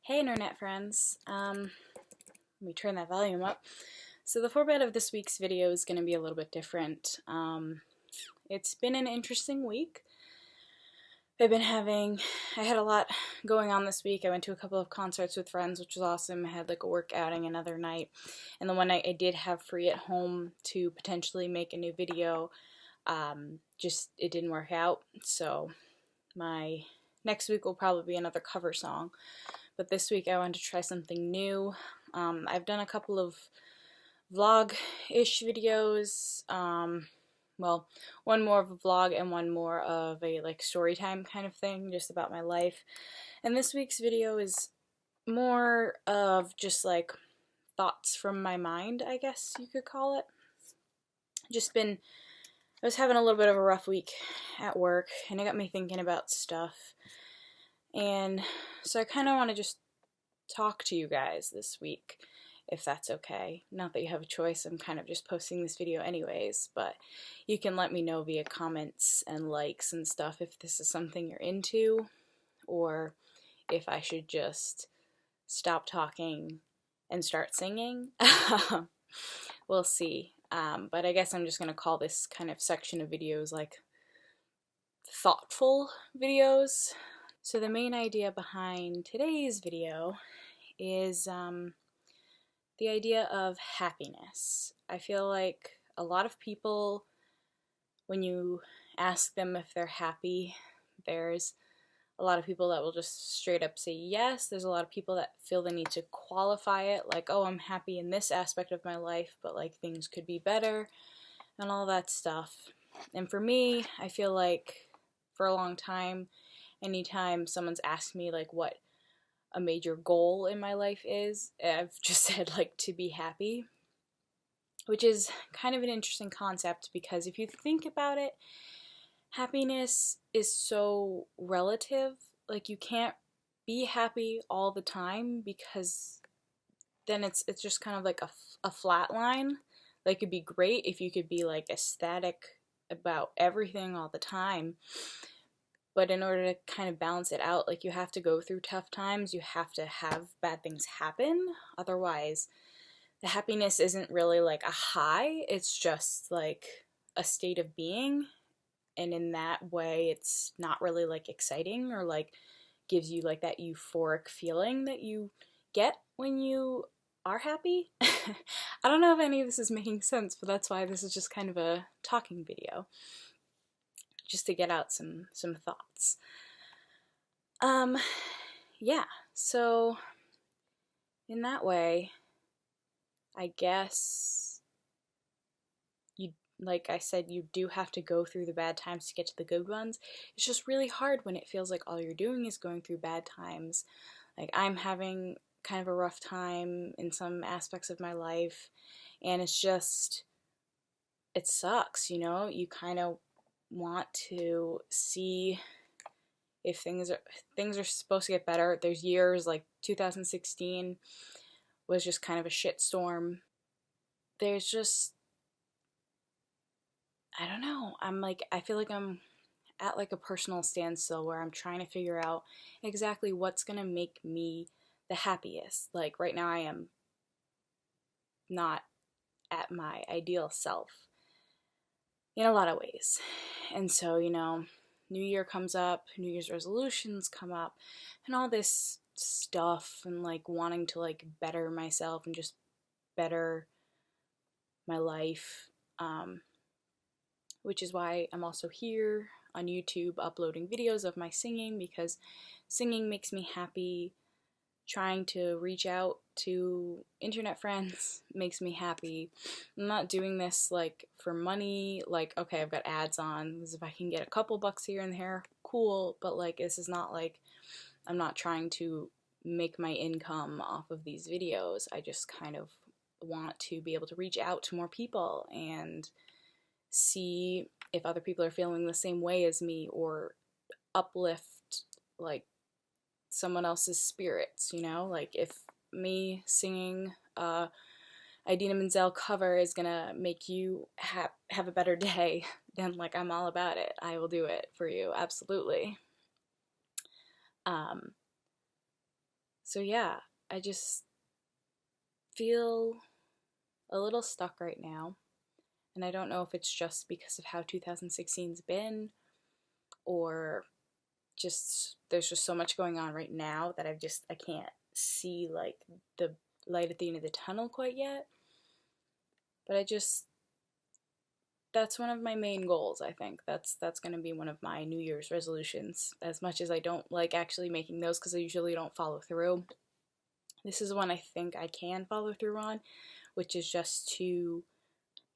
Hey internet friends, let me turn that volume up. So the format of this week's video is going to be a little bit different. It's been an interesting week. I had a lot going on this week. I went to a couple of concerts with friends, which was awesome. I had like a work outing another night, and the one night I did have free at home to potentially make a new video. Just it didn't work out, so my next week will probably be another cover song. But this week I wanted to try something new. I've done a couple of vlog-ish videos. Well, one more of a vlog and one more of a like story time kind of thing, just about my life. And this week's video is more of just like thoughts from my mind, I guess you could call it. I was having a little bit of a rough week at work, and it got me thinking about stuff. And so I kind of want to just talk to you guys this week, if that's okay. Not that you have a choice, I'm kind of just posting this video anyways, but you can let me know via comments and likes and stuff if this is something you're into, or if I should just stop talking and start singing. We'll see. But I guess I'm just going to call this kind of section of videos like thoughtful videos. So the main idea behind today's video is the idea of happiness. I feel like a lot of people, when you ask them if they're happy, there's a lot of people that will just straight up say yes. There's a lot of people that feel the need to qualify it, like, oh, I'm happy in this aspect of my life, but like things could be better and all that stuff. And for me, I feel like for a long time, anytime someone's asked me like what a major goal in my life is, I've just said like to be happy, which is kind of an interesting concept because if you think about it, happiness is so relative. Like you can't be happy all the time because then it's just kind of like a flat line. Like it'd be great if you could be like ecstatic about everything all the time. But in order to kind of balance it out, like you have to go through tough times, you have to have bad things happen. Otherwise, the happiness isn't really like a high, it's just like a state of being. And in that way, it's not really like exciting or like gives you like that euphoric feeling that you get when you are happy. I don't know if any of this is making sense, but that's why this is just kind of a talking video, just to get out some thoughts. Yeah, so in that way, I guess like I said, you do have to go through the bad times to get to the good ones. It's just really hard when it feels like all you're doing is going through bad times. Like I'm having kind of a rough time in some aspects of my life, and it sucks, you know? You kind of want to see if things are supposed to get better. There's years like 2016 was just kind of a shitstorm. There's just, I don't know, I feel like I'm at like a personal standstill where I'm trying to figure out exactly what's gonna make me the happiest. Like right now I am not at my ideal self in a lot of ways. And so, you know, New Year comes up, New Year's resolutions come up, and all this stuff, and like wanting to like better myself and just better my life, which is why I'm also here on YouTube uploading videos of my singing, because singing makes me happy. Trying to reach out to internet friends makes me happy. I'm not doing this like for money, like okay, I've got ads on, because if I can get a couple bucks here and there, cool, but like this is not like, I'm not trying to make my income off of these videos. I just kind of want to be able to reach out to more people and see if other people are feeling the same way as me, or uplift like someone else's spirits, you know? Like if me singing Idina Menzel cover is gonna make you have a better day, then like I'm all about it. I will do it for you, absolutely. So yeah, I just feel a little stuck right now, and I don't know if it's just because of how 2016's been, or just there's just so much going on right now that I can't see like the light at the end of the tunnel quite yet. But that's one of my main goals. I think that's going to be one of my New Year's resolutions. As much as I don't like actually making those because I usually don't follow through, this is one I think I can follow through on, which is just to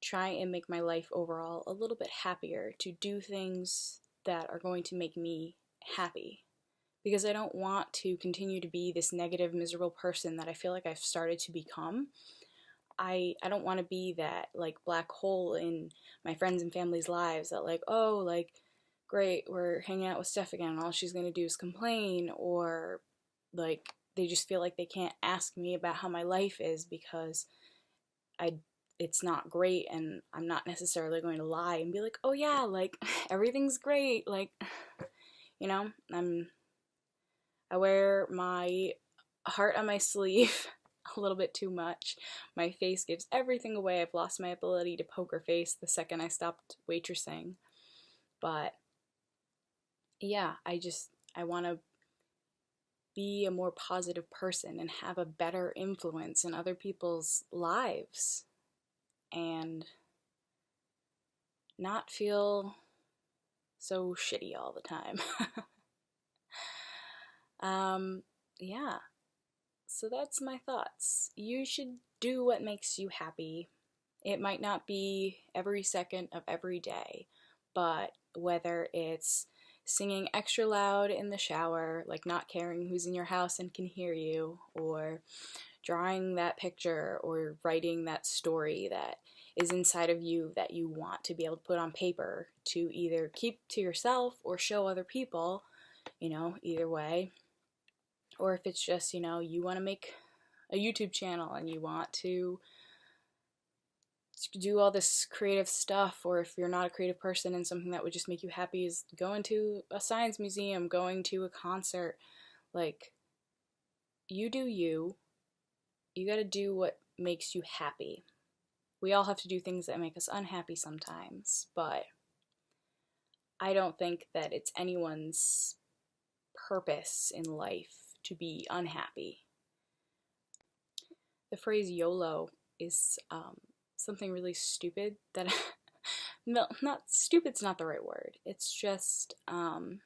try and make my life overall a little bit happier, to do things that are going to make me happy. Because I don't want to continue to be this negative, miserable person that I feel like I've started to become. I don't want to be that like black hole in my friends and family's lives that like, oh, like, great, we're hanging out with Steph again and all she's gonna do is complain, or like they just feel like they can't ask me about how my life is because it's not great, and I'm not necessarily going to lie and be like, oh yeah, like everything's great, like, you know, I wear my heart on my sleeve a little bit too much. My face gives everything away. I've lost my ability to poker face the second I stopped waitressing. But yeah, I want to be a more positive person and have a better influence in other people's lives and not feel so shitty all the time. Yeah. So that's my thoughts. You should do what makes you happy. It might not be every second of every day, but whether it's singing extra loud in the shower, like not caring who's in your house and can hear you, or drawing that picture or writing that story that is inside of you that you want to be able to put on paper to either keep to yourself or show other people, either way. Or if it's just, you want to make a YouTube channel and you want to do all this creative stuff, or if you're not a creative person and something that would just make you happy is going to a science museum, going to a concert, like, you do you. You gotta do what makes you happy. We all have to do things that make us unhappy sometimes, but I don't think that it's anyone's purpose in life to be unhappy. The phrase YOLO is something really stupid that no, not stupid's not the right word. It's just an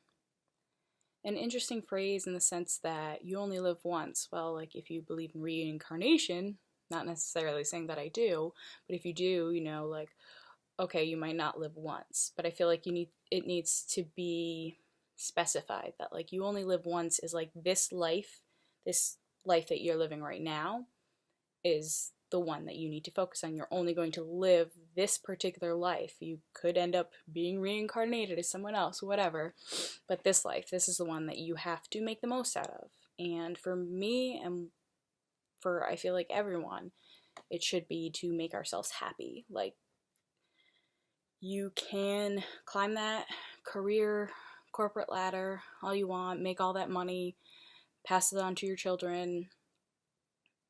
interesting phrase in the sense that you only live once. Well, like if you believe in reincarnation, not necessarily saying that I do, but if you do, like, okay, you might not live once, but I feel like it needs to be specified that like you only live once is like this life that you're living right now is the one that you need to focus on. You're only going to live this particular life. You could end up being reincarnated as someone else, whatever, but this life, this is the one that you have to make the most out of. And for me, and for I feel like everyone, it should be to make ourselves happy. Like, you can climb that career corporate ladder all you want, make all that money, pass it on to your children.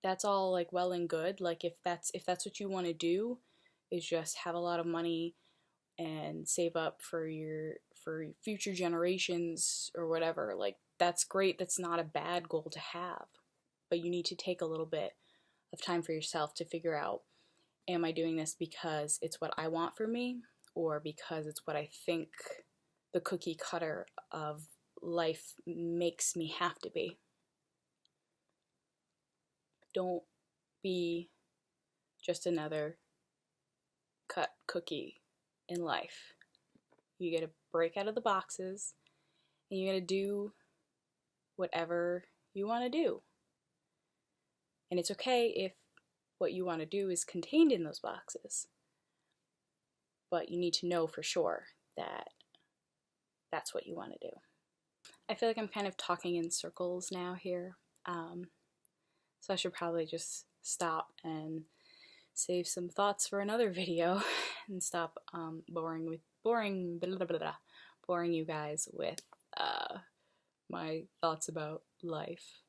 That's all like well and good. Like if that's what you want to do, is just have a lot of money and save up for future generations or whatever. Like, that's great. That's not a bad goal to have. But you need to take a little bit of time for yourself to figure out, am I doing this because it's what I want for me, or because it's what I think the cookie cutter of life makes me have to be? Don't be just another cut cookie in life. You gotta break out of the boxes and you gotta do whatever you want to do. And it's okay if what you want to do is contained in those boxes, but you need to know for sure that that's what you want to do. I feel like I'm kind of talking in circles now here, so I should probably just stop and save some thoughts for another video and stop boring you guys with my thoughts about life.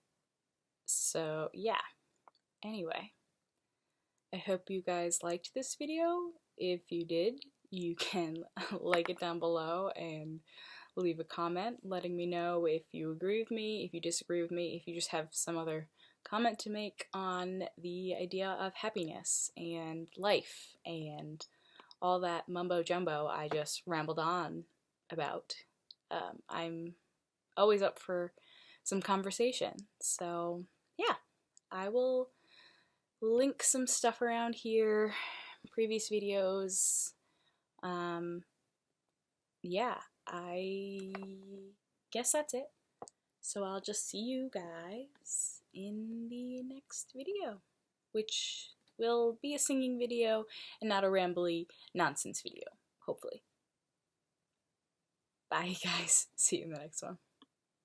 So yeah, anyway, I hope you guys liked this video. If you did, you can like it down below and leave a comment letting me know if you agree with me, if you disagree with me, if you just have some other comment to make on the idea of happiness and life and all that mumbo jumbo I just rambled on about. I'm always up for some conversation. So yeah, I will link some stuff around here, previous videos. Yeah, I guess that's it. So I'll just see you guys in the next video, which will be a singing video and not a rambly nonsense video, hopefully. Bye guys, see you in the next one.